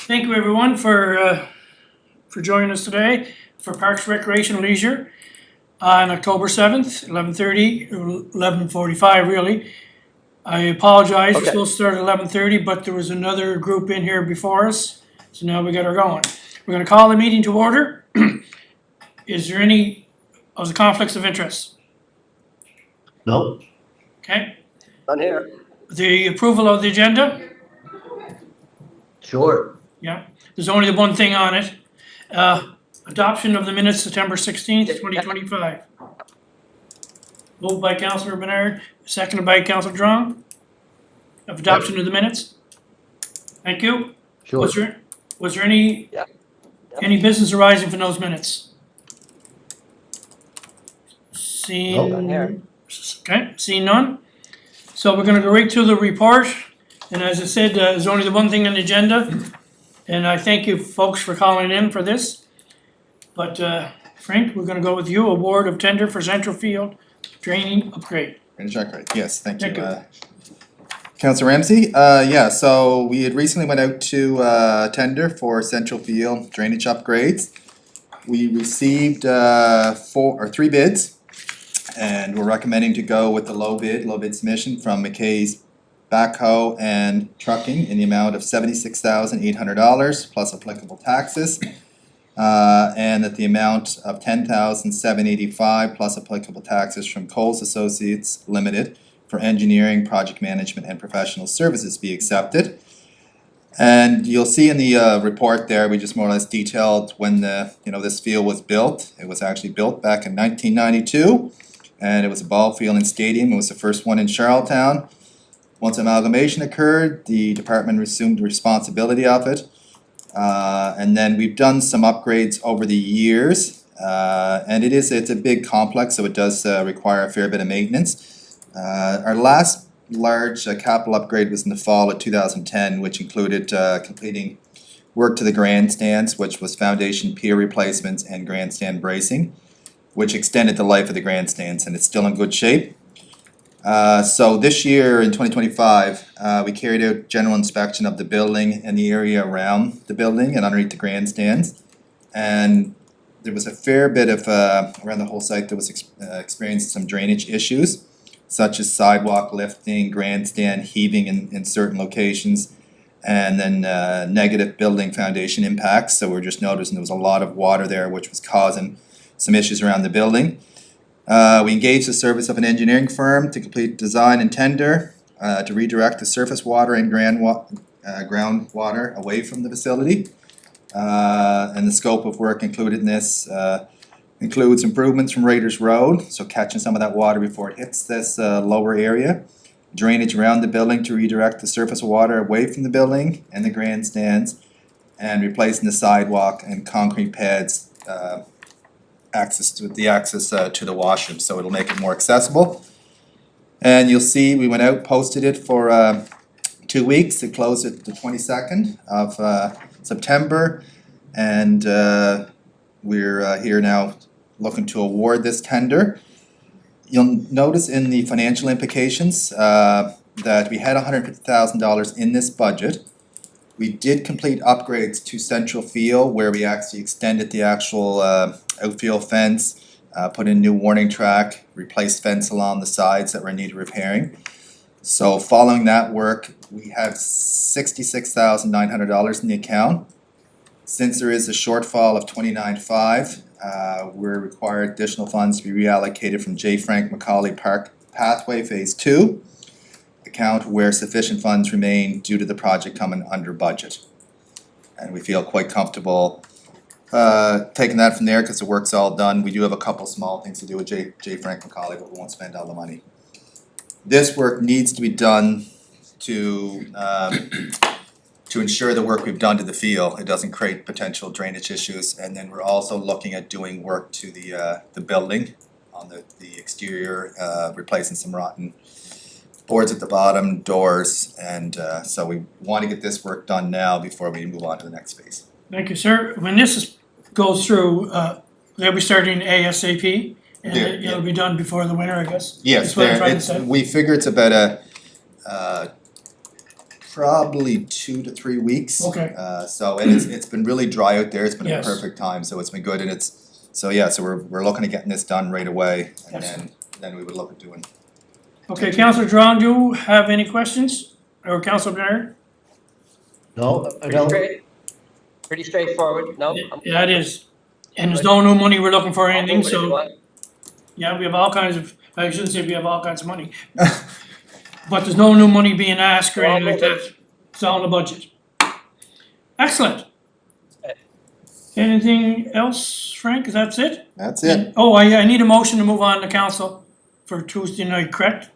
Thank you, everyone, for joining us today for Parks, Recreation, Leisure on October 7th, 11:30, 11:45, really. I apologize, we're Okay. supposed to start at 11:30, but there was another group in here before us, so now we got her going. We're gonna call the meeting to order. Is there any of the conflicts of interest? No. Okay, None here. the approval of the agenda? Sure. Yeah, there's only the one thing on it. Adoption of the minutes, September 16th, 2025. Moved by Councillor Bernard, seconded by Councillor Drong. Of adoption of the minutes? Thank you. Sure. Was there any, Yeah. any business arising from those minutes? Seeing. None here. Okay, seeing none. So we're gonna go right to the report. And as I said, there's only the one thing on the agenda. And I thank you folks for calling in for this. But Frank, we're gonna go with you, award of tender for Central Field draining upgrade. Drainage upgrade, yes, thank you. Thank you. Councilor Ramsey, yeah, so we had recently went out to tender for Central Field drainage upgrades. We received 3 bids, and we're recommending to go with the low bid submission from McKay's Backhoe and Trucking in the amount of $76,800 plus applicable taxes. And that the amount of $10,785 plus applicable taxes from Coles Associates Limited for engineering, project management, and professional services be accepted. And you'll see in the report there, we just more or less detailed when this field was built. It was actually built back in 1992, and it was a ball field and stadium. It was the first one in Charlottetown. Once amalgamation occurred, the department assumed responsibility of it. And then we've done some upgrades over the years, and it's a big complex, so it does require a fair bit of maintenance. Our last large capital upgrade was in the fall of 2010, which included completing work to the grandstands, which was foundation pier replacements and grandstand bracing, which extended the life of the grandstands, and it's still in good shape. So this year in 2025, we carried out general inspection of the building and the area around the building and underneath the grandstands. And there was a fair bit of, around the whole site, there was experienced some drainage issues, such as sidewalk lifting, grandstand heaving in certain locations, and then negative building foundation impacts. So we're just noticing there was a lot of water there, which was causing some issues around the building. We engaged the service of an engineering firm to complete design and tender to redirect the surface water and groundwater away from the facility. And the scope of work included in this includes improvements from Raiders Road, so catching some of that water before it hits this lower area. Drainage around the building to redirect the surface water away from the building and the grandstands, and replacing the sidewalk and concrete pads access to the washroom, so it'll make it more accessible. And you'll see we went out, posted it for 2 weeks. It closed it the 22nd of September, and we're here now looking to award this tender. You'll notice in the financial implications that we had $150,000 in this budget. We did complete upgrades to Central Field where we actually extended the actual outfield fence, put in new warning track, replaced fence along the sides that were in need of repairing. So following that work, we have $66,900 in the account. Since there is a shortfall of $29,500, we're required additional funds to be reallocated from J. Frank McCauley Park Pathway Phase 2. Account where sufficient funds remain due to the project coming under budget. And we feel quite comfortable taking that from there because the work's all done. We do have a couple small things to do with J. Frank McCauley, but we won't spend all the money. This work needs to be done to ensure the work we've done to the field, it doesn't create potential drainage issues. And then we're also looking at doing work to the building on the exterior, replacing some rotten boards at the bottom, doors, and so we want to get this work done now before we move on to the next phase. Thank you, sir. When this goes through, they'll be starting ASAP, and Yeah, it'll be done before the winter, I guess. Yes, That's what I'm trying to say. we figure it's about a Probably 2 to 3 weeks. Okay. So, and it's been really dry out there, it's been a Yes. perfect time, so it's been good, and so we're looking at getting this done right away, and then we would look at doing. Okay, Councillor Drown, do you have any questions? Or Councillor Bernard? No, I Pretty don't. straight, pretty straightforward, no? Yeah, it is. And there's no new money we're looking for or I'll anything, move it if you so, want. yeah, we have all kinds of, I shouldn't say we have all kinds of money. But there's no new money being asked or Well, anything like that. It's all in the budget. Excellent. Okay. Anything else, Frank? That's it? That's it. Oh, I need a motion to move on to council for Tuesday night, correct?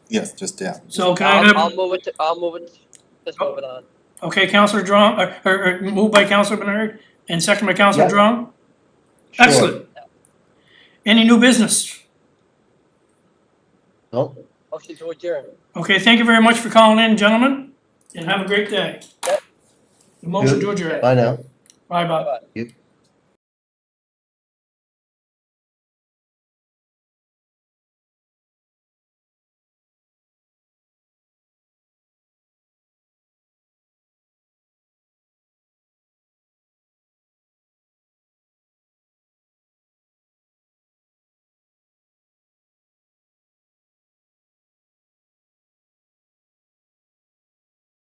Yes, just, yeah. So can I I'll have, move it, let's move it on. okay, Councillor Drawn, or moved by Councillor Bernard and second by Councillor Yeah. Drawn? Sure. Excellent. Any new business? No, Motion to adjourn. Okay, thank you very much for calling in, gentlemen, and have a great day. Yep. The motion to adjourn. bye now. Bye, Bob. Bye-bye. Yep.